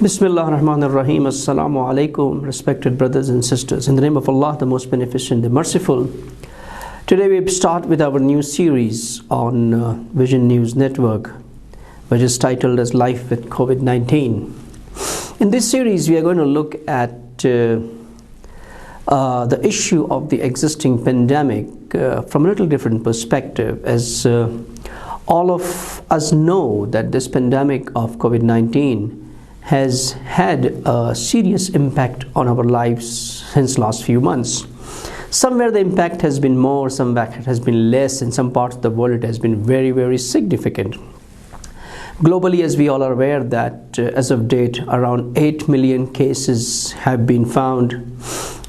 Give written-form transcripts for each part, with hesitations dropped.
Bismillah ar-Rahman ar-Rahim. Assalamu alaikum, respected brothers and sisters. In the name of Allah, the most beneficent, the merciful. Today we start with our new series on Vision News Network, which is titled as Life with COVID-19. In this series, we are going to look at the issue of the existing pandemic from a little different perspective, as all of us know that this pandemic of COVID-19 has had a serious impact on our lives since last few months. Somewhere the impact has been more, somewhere it has been less. In some parts of the world it has been very, very significant. Globally, as we all are aware, that as of date around 8 million cases have been found,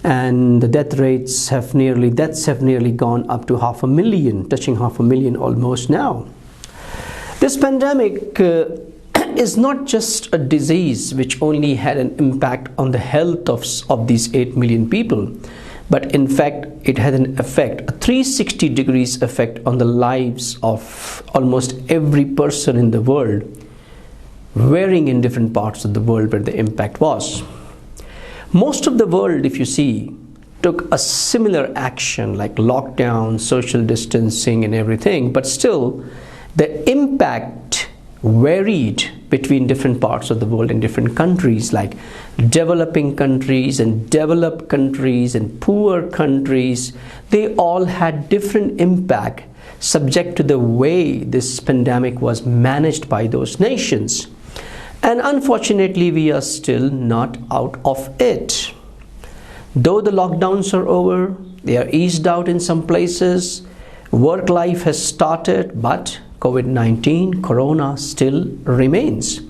and the deaths have nearly gone up to 500,000, touching 500,000 almost now. This pandemic is not just a disease which only had an impact on the health of these 8 million people, but in fact it had an effect, a 360 degrees effect on the lives of almost every person in the world, varying in different parts of the world where the impact was. Most of the world, if you see, took a similar action like lockdown, social distancing and everything, but still the impact varied between different parts of the world and different countries, like developing countries and developed countries and poor countries. They all had different impact subject to the way this pandemic was managed by those nations. And unfortunately, we are still not out of it. Though the lockdowns are over, they are eased out in some places, work life has started, but COVID-19, Corona still remains.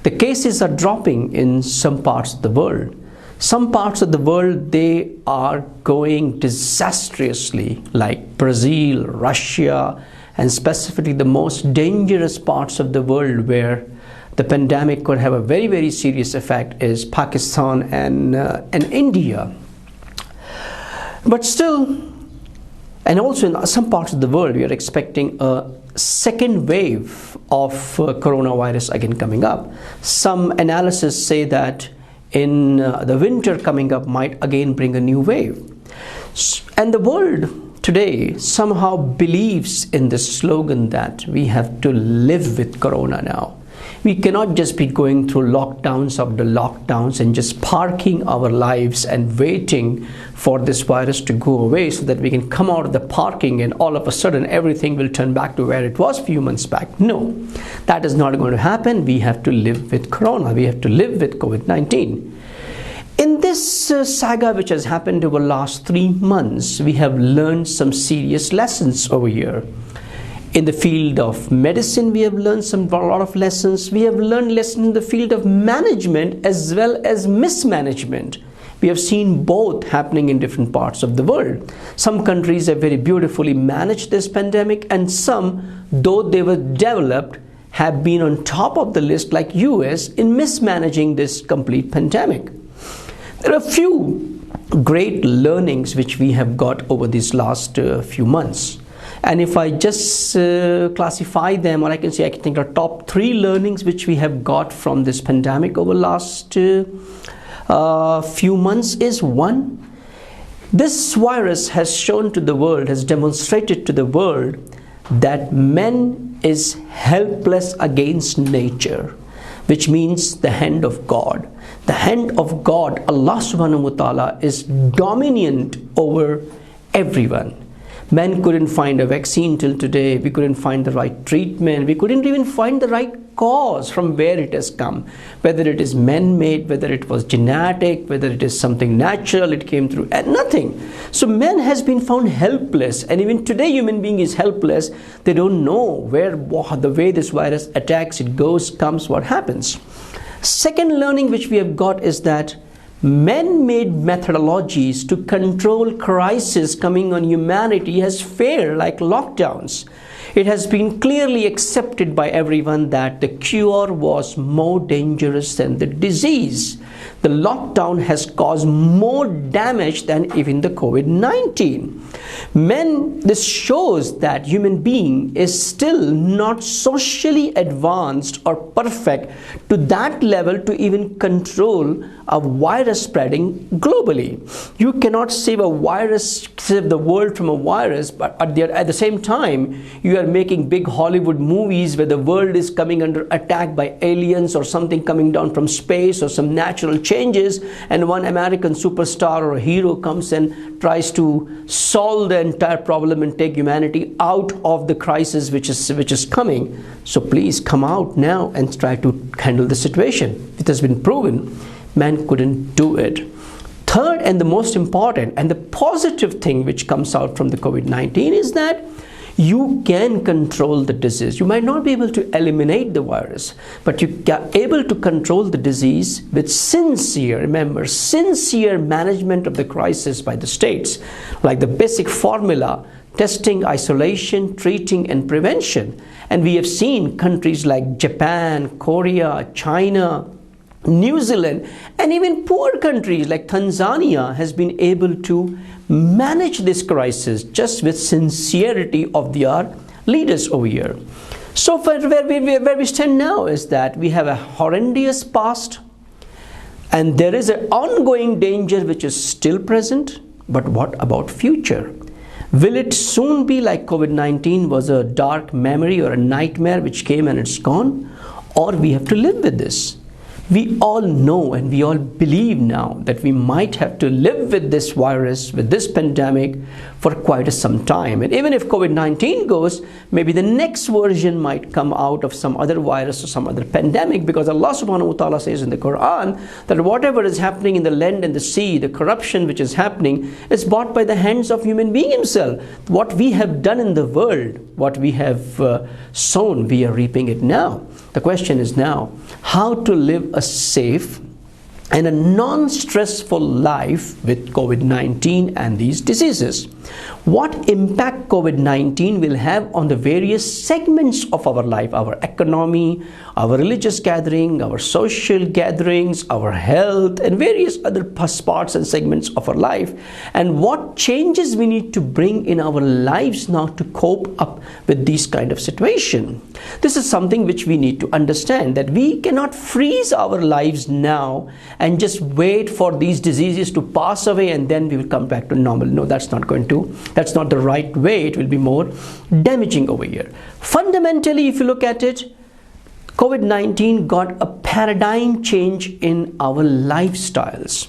The cases are dropping in some parts of the world. Some parts of the world, they are going disastrously, like Brazil, Russia, and specifically the most dangerous parts of the world where the pandemic could have a very, very serious effect is Pakistan and India. But still, and also in some parts of the world, we are expecting a second wave of coronavirus again coming up. Some analysis say that in the winter coming up might again bring a new wave. And the world today somehow believes in this slogan that we have to live with corona now. We cannot just be going through lockdowns after lockdowns and just parking our lives and waiting for this virus to go away so that we can come out of the parking and all of a sudden everything will turn back to where it was a few months back. No, that is not going to happen. We have to live with corona. We have to live with COVID-19. In this saga which has happened over the last 3 months, we have learned some serious lessons over here. In the field of medicine, we have learned a lot of lessons. We have learned lessons in the field of management as well as mismanagement. We have seen both happening in different parts of the world. Some countries have very beautifully managed this pandemic, and some, though they were developed, have been on top of the list, like US, in mismanaging this complete pandemic. There are a few great learnings which we have got over these last few months. And if I just classify them, or I can think our top 3 learnings which we have got from this pandemic over the last few months is: 1, this virus has shown to the world, has demonstrated to the world that man is helpless against nature, which means the hand of God. The hand of God, Allah subhanahu wa ta'ala, is dominant over everyone. Man couldn't find a vaccine till today. We couldn't find the right treatment. We couldn't even find the right cause from where it has come. Whether it is man-made, whether it was genetic, whether it is something natural, it came through, and nothing. So man has been found helpless, and even today human being is helpless. They don't know the way this virus attacks, it goes, comes, what happens. Second learning which we have got is that man-made methodologies to control crisis coming on humanity has failed, like lockdowns. It has been clearly accepted by everyone that the cure was more dangerous than the disease. The lockdown has caused more damage than even the COVID-19. This shows that human being is still not socially advanced or perfect to that level to even control a virus spreading globally. You cannot save a virus, save the world from a virus, but at the same time, you are making big Hollywood movies where the world is coming under attack by aliens or something coming down from space or some natural changes, and one American superstar or a hero comes and tries to solve the entire problem and take humanity out of the crisis which is coming. So please come out now and try to handle the situation. It has been proven man couldn't do it. Third, and the most important and the positive thing which comes out from the COVID-19 is that you can control the disease. You might not be able to eliminate the virus, but you are able to control the disease with sincere management of the crisis by the states, like the basic formula: testing, isolation, treating, and prevention. And we have seen countries like Japan, Korea, China, New Zealand, and even poor countries like Tanzania has been able to manage this crisis just with sincerity of their leaders over here. So where we stand now is that we have a horrendous past, and there is an ongoing danger which is still present. But what about future? Will it soon be like COVID-19 was a dark memory or a nightmare which came and it's gone? Or we have to live with this? We all know and we all believe now that we might have to live with this virus, with this pandemic for quite some time. And even if COVID-19 goes, maybe the next version might come out of some other virus or some other pandemic, because Allah subhanahu wa ta'ala says in the Quran that whatever is happening in the land and the sea, the corruption which is happening, is brought by the hands of human being himself. What we have done in the world, what we have sown, we are reaping it now. The question is now how to live a safe and a non-stressful life with COVID-19 and these diseases. What impact COVID-19 will have on the various segments of our life, our economy, our religious gathering, our social gatherings, our health, and various other parts and segments of our life, and what changes we need to bring in our lives now to cope up with these kind of situation. This is something which we need to understand, that we cannot freeze our lives now and just wait for these diseases to pass away and then we will come back to normal. No, that's not the right way. It will be more damaging over here. Fundamentally, if you look at it, COVID-19 got a paradigm change in our lifestyles.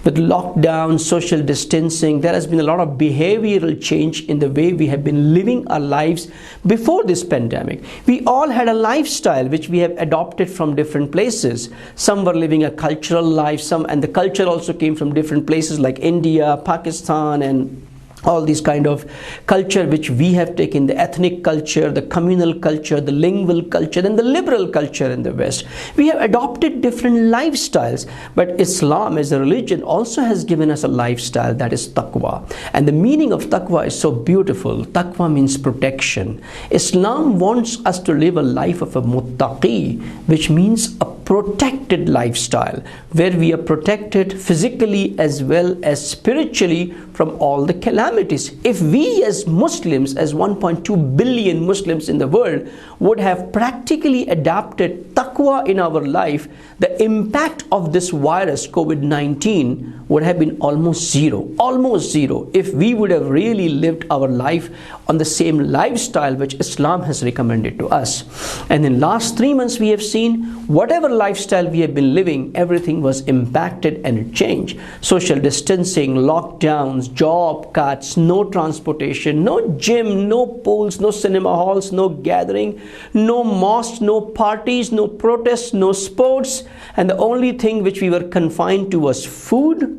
With lockdown, social distancing, there has been a lot of behavioral change in the way we have been living our lives before this pandemic. We all had a lifestyle which we have adopted from different places. Some were living a cultural life, and the culture also came from different places like India, Pakistan, and all these kind of culture which we have taken, the ethnic culture, the communal culture, the lingual culture, and the liberal culture in the West. We have adopted different lifestyles, but Islam as a religion also has given us a lifestyle, that is taqwa. And the meaning of taqwa is so beautiful. Taqwa means protection. Islam wants us to live a life of a muttaqi, which means a protected lifestyle, where we are protected physically as well as spiritually from all the calamities. If we as Muslims, as 1.2 billion Muslims in the world, would have practically adapted taqwa in our life, the impact of this virus, COVID-19, would have been almost zero, if we would have really lived our life on the same lifestyle which Islam has recommended to us. And in last 3 months, we have seen whatever lifestyle we have been living, everything was impacted and it changed. Social distancing, lockdowns, job cuts, no transportation, no gym, no pools, no cinema halls, no gathering, no mosques, no parties, no protests, no sports, and the only thing which we were confined to was food,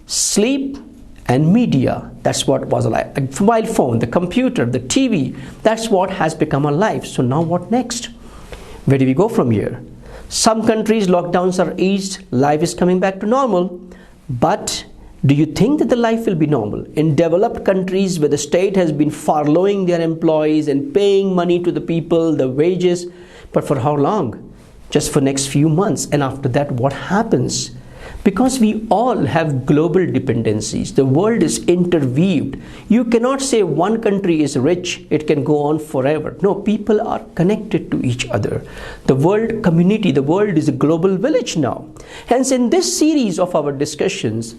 sleep, and media. That's what was alive. A mobile phone, the computer, the TV, that's what has become our life. So now what next? Where do we go from here? Some countries, lockdowns are eased, life is coming back to normal. But do you think that the life will be normal? In developed countries where the state has been furloughing their employees and paying money to the people, the wages, but for how long? Just for next few months. And after that, what happens? Because we all have global dependencies. The world is interweaved. You cannot say one country is rich, it can go on forever. No, people are connected to each other. The world community, the world is a global village now. Hence, in this series of our discussions,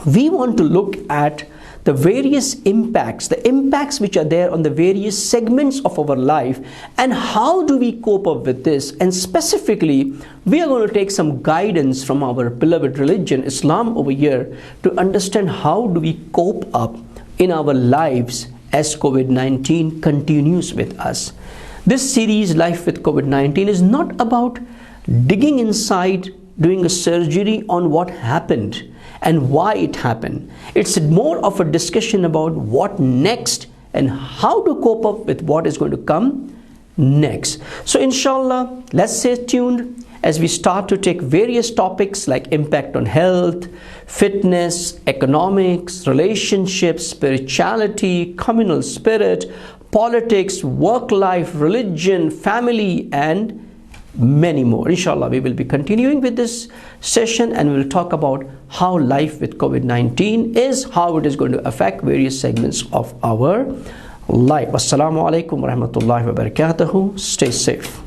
we want to look at the various impacts, the impacts which are there on the various segments of our life, and how do we cope up with this. And specifically, we are going to take some guidance from our beloved religion, Islam, over here, to understand how do we cope up in our lives as COVID-19 continues with us. This series, Life with COVID-19, is not about digging inside, doing a surgery on what happened and why it happened. It's more of a discussion about what next and how to cope up with what is going to come next. So inshallah, let's stay tuned as we start to take various topics like impact on health, fitness, economics, relationships, spirituality, communal spirit, politics, work life, religion, family, and many more. Inshallah, we will be continuing with this session, and we will talk about how life with COVID-19 is, how it is going to affect various segments of our life. Assalamu alaikum wa rahmatullahi wa barakatuhu. Stay safe.